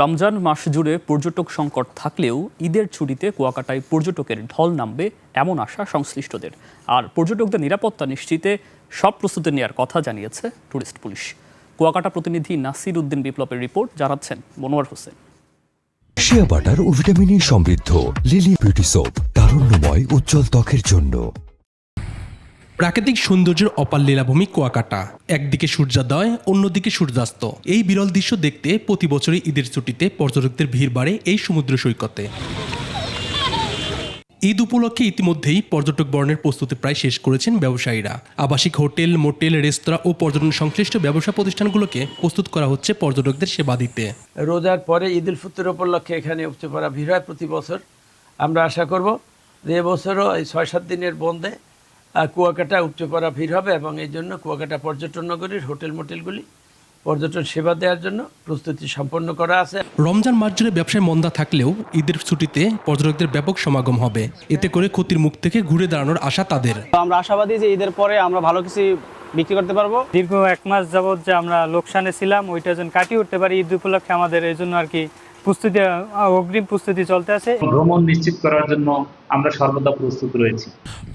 রমজান মাস জুড়ে পর্যটক সংকট থাকলেও ঈদের ছুটিতে কুয়াকাটায় পর্যটকের ঢল নামবে এমন আশা সংশ্লিষ্টদের। আর পর্যটকদের নিরাপত্তা নিশ্চিতে সব প্রস্তুতি নেওয়ার কথা জানিয়েছে টুরিস্ট পুলিশ। কুয়াকাটা প্রতিনিধি নাসির উদ্দিন বিপ্লবের রিপোর্ট, জানাচ্ছেন মনোয়ার হোসেন। শিয়া বাটার ও ভিটামিন সমৃদ্ধ লিলি বিউটি সোপ, তারুণ্যময় উজ্জ্বল ত্বকের জন্য। প্রাকৃতিক সৌন্দর্যের অপার লীলাভূমি কুয়াকাটা। একদিকে সূর্যোদয়, অন্যদিকে সূর্যাস্ত। এই বিরল দৃশ্য দেখতে প্রতি বছরই ঈদের ছুটিতে পর্যটকদের ভিড় বাড়ে এই সমুদ্র সৈকতে। ঈদ উপলক্ষে ইতিমধ্যেই পর্যটক বরণের প্রস্তুতি প্রায় শেষ করেছেন ব্যবসায়ীরা। আবাসিক হোটেল, মোটেল, রেস্তোরাঁ ও পর্যটন সংশ্লিষ্ট ব্যবসা প্রতিষ্ঠানগুলোকে প্রস্তুত করা হচ্ছে পর্যটকদের সেবা দিতে। রোজার পরে ঈদ উল ফিতর উপলক্ষে এখানে উপচে পড়া ভিড় হয় প্রতি বছর। আমরা আশা করব যে এবছরও এই ৬-৭ দিনের বন্ধে কুয়াকাটা উপচে পড়া ভিড় হবে এবং এই জন্য কুয়াকাটা পর্যটন নগরীর হোটেল মোটেলগুলি পর্যটন সেবা দেওয়ার জন্য প্রস্তুতি সম্পন্ন করা আছে। রমজান মাস জুড়ে ব্যবসায় মন্দা থাকলেও ঈদের ছুটিতে পর্যটকদের ব্যাপক সমাগম হবে। এতে করে ক্ষতির মুখ থেকে ঘুরে দাঁড়ানোর আশা তাদের। আমরা আশাবাদী যে ঈদের পরে আমরা ভালো কিছু বিক্রি করতে পারবো। দীর্ঘ 1 মাস যাবত যে আমরা লোকসানে ছিলাম ওইটা যেন কাটিয়ে উঠতে পারি ঈদ উপলক্ষে আমাদের এই জন্য আর কি অগ্রিম প্রস্তুতি চলতে আছে। ভ্রমণ নিশ্চিত করার জন্য আমরা সর্বদা প্রস্তুত রয়েছি।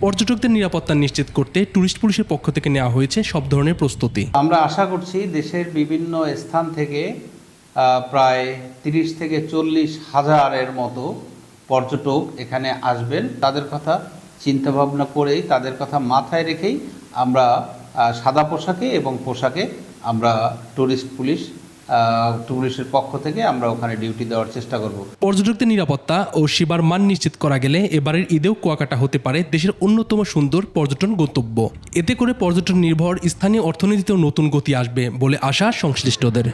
পর্যটকদের নিরাপত্তা নিশ্চিত করতে টুরিস্ট পুলিশের পক্ষ থেকে নেওয়া হয়েছে সব ধরনের প্রস্তুতি। আমরা আশা করছি দেশের বিভিন্ন স্থান থেকে প্রায় 30 থেকে 40 হাজারের মতো পর্যটক এখানে আসবেন। তাদের কথা চিন্তা ভাবনা করেই, তাদের কথা মাথায় রেখেই আমরা সাদা পোশাকে এবং পোশাকে আমরা পুলিশের পক্ষ থেকে আমরা ওখানে ডিউটি দেওয়ার চেষ্টা করব। পর্যটকদের নিরাপত্তা ও সেবার মান নিশ্চিত করা গেলে এবারের ঈদেও কুয়াকাটা হতে পারে দেশের অন্যতম সুন্দর পর্যটন গন্তব্য। এতে করে পর্যটন নির্ভর স্থানীয় অর্থনীতিতেও নতুন গতি আসবে বলে আশা সংশ্লিষ্টদের।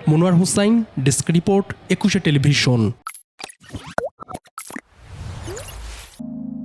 Monowar Hossain, desk report, 21 television.